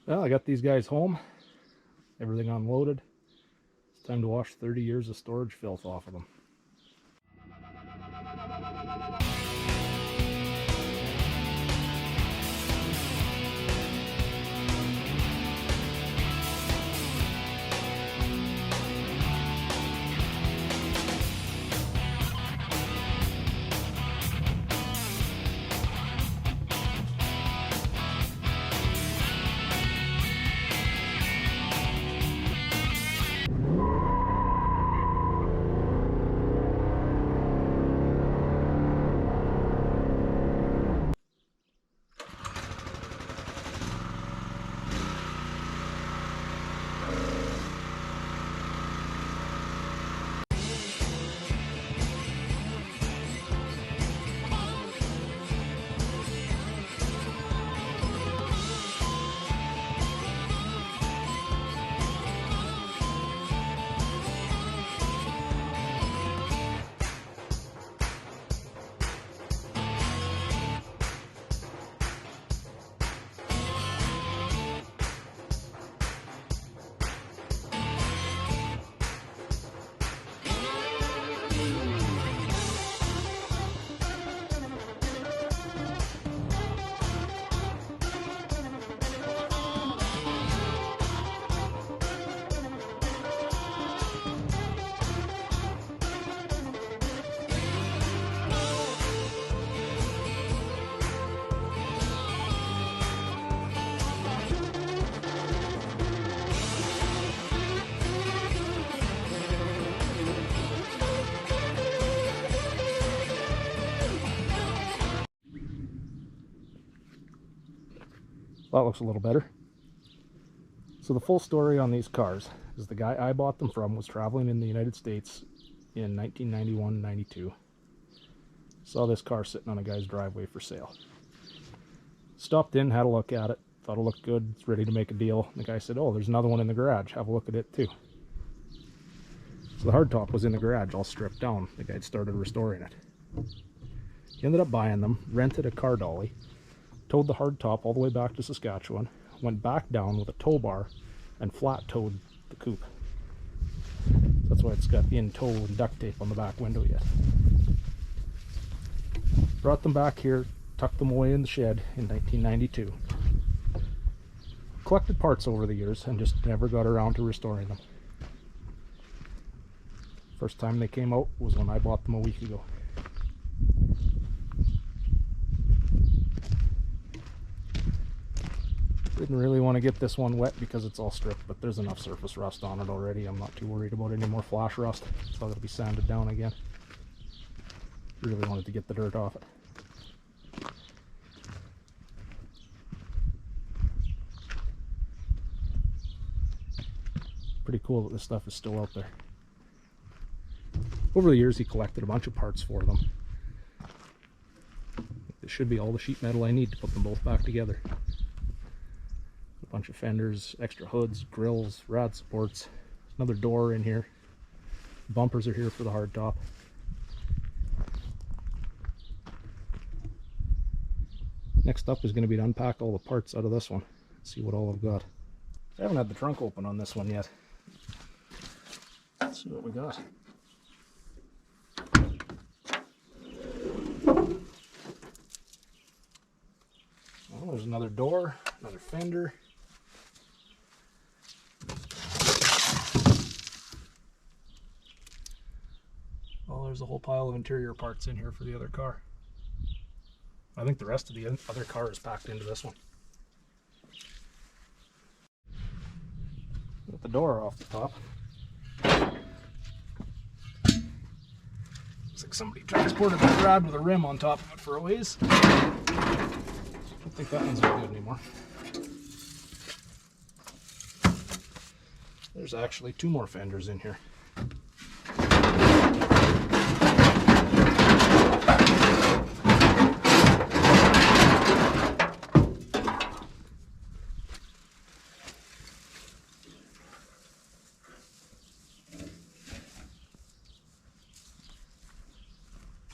Well, I got these guys home, everything unloaded. It's time to wash 30 years of storage filth off of them. That looks a little better. So the full story on these cars is the guy I bought them from was traveling in the United States in 1991-92. Saw this car sitting on a guy's driveway for sale. Stopped in, had a look at it, thought it looked good, it's ready to make a deal. And the guy said, oh, there's another one in the garage, have a look at it too. So the hardtop was in the garage, all stripped down. The guy had started restoring it. He ended up buying them, rented a car dolly, towed the hardtop all the way back to Saskatchewan, went back down with a tow bar, and flat towed the coupe. That's why it's got in tow and duct tape on the back window yet. Brought them back here, tucked them away in the shed in 1992. Collected parts over the years and just never got around to restoring them. First time they came out was when I bought them a week ago. Didn't really want to get this one wet because it's all stripped, but there's enough surface rust on it already. I'm not too worried about any more flash rust. It's all going to be sanded down again. Really wanted to get the dirt off it. Pretty cool that this stuff is still out there. Over the years he collected a bunch of parts for them. This should be all the sheet metal I need to put them both back together. A bunch of fenders, extra hoods, grills, rad supports, another door in here. Bumpers are here for the hardtop. Next up is going to be to unpack all the parts out of this one. See what all I've got. I haven't had the trunk open on this one yet. Let's see what we got. Well, there's another door, another fender. Well, there's a whole pile of interior parts in here for the other car. I think the rest of the other car is packed into this one. Get the door off the top. Looks like somebody transported the rod with a rim on top of it for a ways. I don't think that one's any good anymore. There's actually two more fenders in here.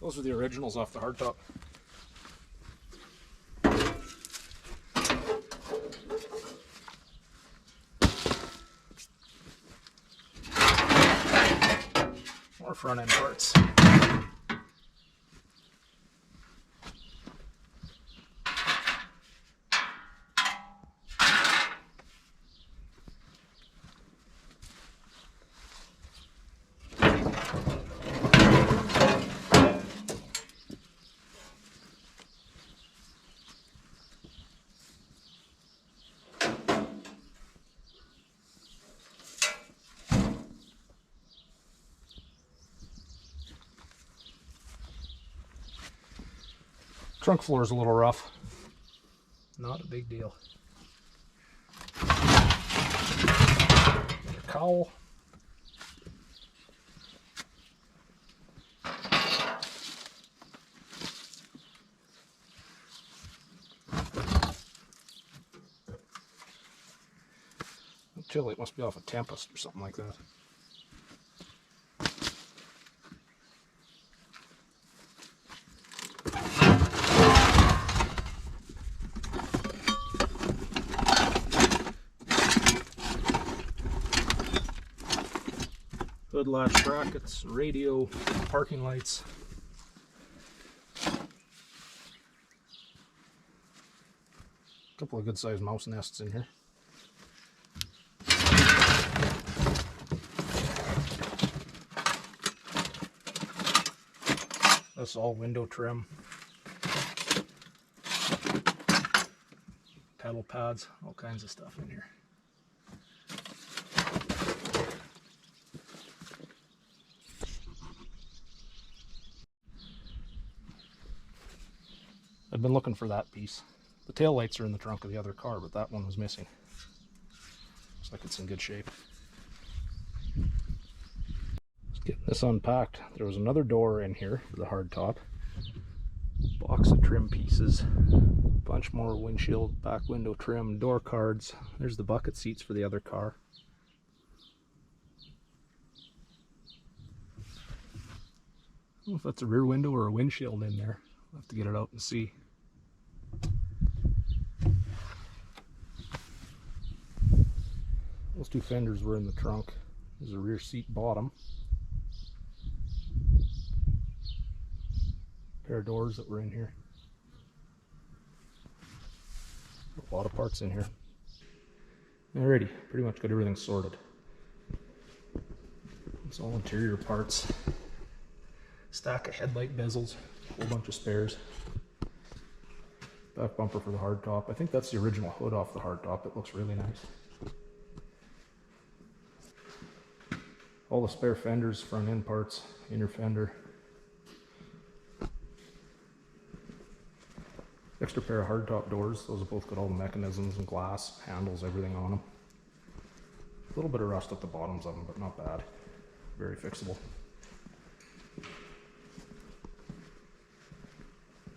Those are the originals off the hardtop. front end parts. Trunk floor is a little rough. Not a big deal. Your cowl. Chili, it must be off a Tempest or something like that. Hood latch brackets, radio, parking lights. A couple of good sized mouse nests in here. That's all window trim. Pedal pads, all kinds of stuff in here. I've been looking for that piece. The tail lights are in the trunk of the other car, but that one was missing. Looks like it's in good shape. Just getting this unpacked. There was another door in here for the hardtop. Box of trim pieces. Bunch more windshield, back window trim, door cards. There's the bucket seats for the other car. I don't know if that's a rear window or a windshield in there. I'll have to get it out and see. Those two fenders were in the trunk. There's a rear seat bottom. Pair of doors that were in here. A lot of parts in here. Alrighty, pretty much got everything sorted. It's all interior parts. Stack of headlight bezels, a whole bunch of spares. Back bumper for the hardtop. I think that's the original hood off the hardtop. It looks really nice. All the spare fenders, front end parts, inner fender. Extra pair of hardtop doors. Those have both got all the mechanisms and glass, handles, everything on them. A little bit of rust at the bottoms of them, but not bad. Very fixable.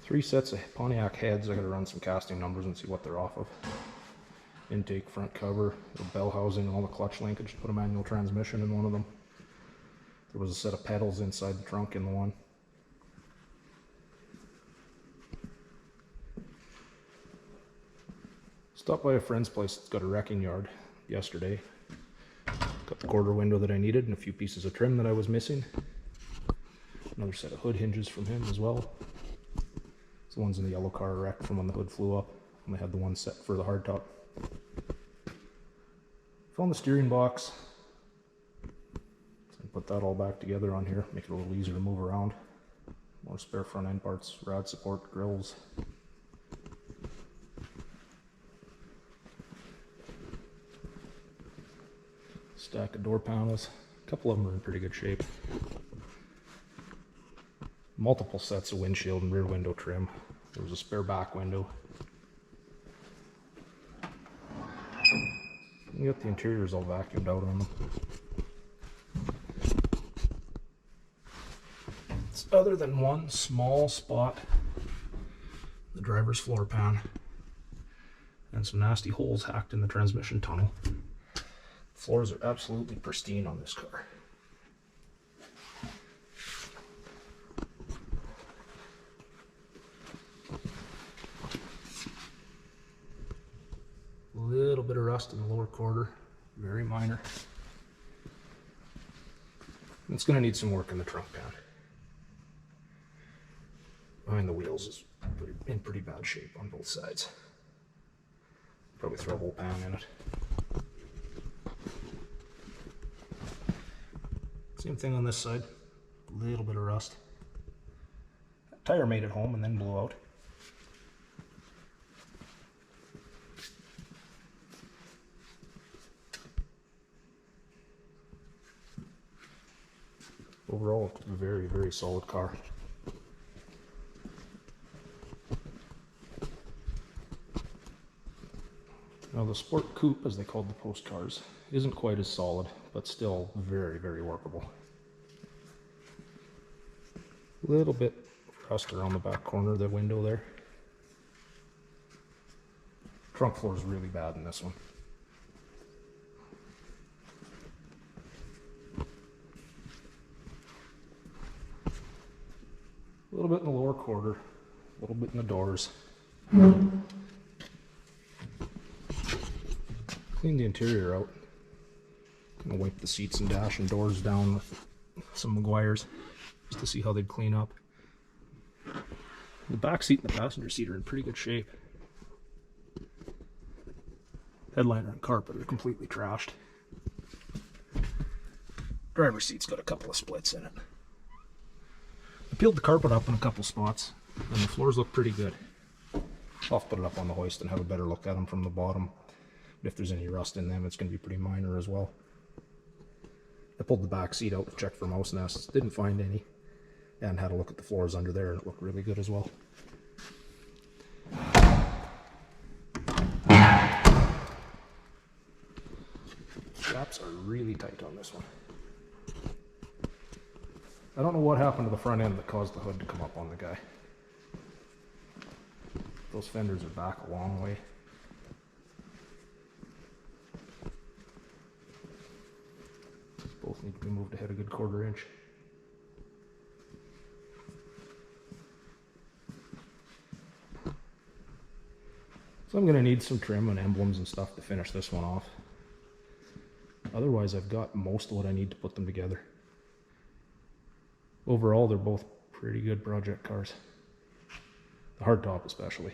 3 sets of Pontiac heads. I gotta run some casting numbers and see what they're off of. Intake, front cover, the bell housing, and all the clutch linkage. Put a manual transmission in one of them. There was a set of pedals inside the trunk in the one. Stopped by a friend's place that's got a wrecking yard yesterday. Got the quarter window that I needed and a few pieces of trim that I was missing. Another set of hood hinges from him as well. It's the ones in the yellow car wrecked from when the hood flew up, and they had the one set for the hardtop. Found the steering box. So put that all back together on here, make it a little easier to move around. More spare front end parts, rod support, grills. Stack of door panels. A couple of them are in pretty good shape. Multiple sets of windshield and rear window trim. There was a spare back window. You got the interiors all vacuumed out on them. It's other than one small spot, the driver's floor pan, and some nasty holes hacked in the transmission tunnel. The floors are absolutely pristine on this car. A little bit of rust in the lower quarter, very minor. It's going to need some work in the trunk pan. Behind the wheels is in pretty bad shape on both sides. Probably throw a whole pan in it. Same thing on this side. A little bit of rust. That tire made it home and then blew out. Overall, a very, very solid car. Now the Sport Coupe, as they called the post cars, isn't quite as solid, but still very, very workable. A little bit rust around the back corner of the window there. Trunk floor is really bad in this one. A little bit in the lower quarter, a little bit in the doors. Clean the interior out. Gonna wipe the seats and dash and doors down with some Meguiar's just to see how they'd clean up. The back seat and the passenger seat are in pretty good shape. Headliner and carpet are completely trashed. Driver's seat's got a couple of splits in it. I peeled the carpet up in a couple spots, and the floors look pretty good. I'll have to put it up on the hoist and have a better look at them from the bottom. But if there's any rust in them, it's going to be pretty minor as well. I pulled the back seat out to check for mouse nests. Didn't find any. And had a look at the floors under there, and it looked really good as well. Straps are really tight on this one. I don't know what happened to the front end that caused the hood to come up on the guy. Those fenders are back a long way. Both need to be moved ahead a good quarter inch. So I'm going to need some trim and emblems and stuff to finish this one off. Otherwise, I've got most of what I need to put them together. Overall, they're both pretty good project cars. The hardtop especially.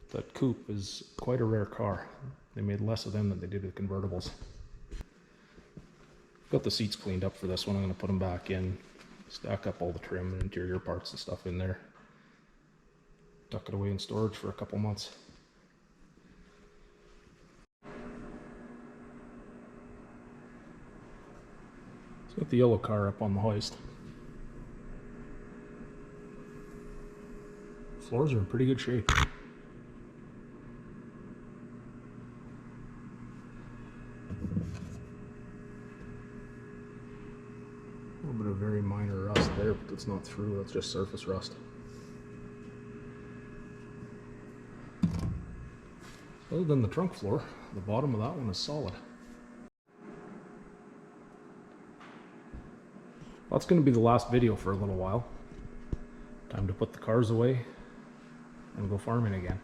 That coupe is quite a rare car. They made less of them than they did with convertibles. Got the seats cleaned up for this one. I'm going to put them back in, stack up all the trim and interior parts and stuff in there. Tuck it away in storage for a couple months. Let's get the yellow car up on the hoist. Floors are in pretty good shape. A little bit of very minor rust there, but it's not through, that's just surface rust. Other than the trunk floor, the bottom of that one is solid. Well, that's going to be the last video for a little while. Time to put the cars away and go farming again.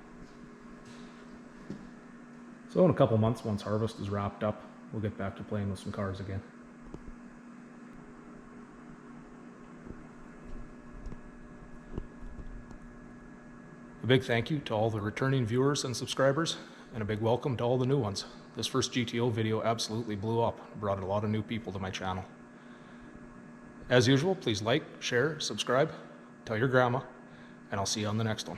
So in a couple months, once harvest is wrapped up, we'll get back to playing with some cars again. A big thank you to all the returning viewers and subscribers, and a big welcome to all the new ones. This first GTO video absolutely blew up, brought a lot of new people to my channel. As usual, please like, share, subscribe, tell your grandma, and I'll see you on the next one.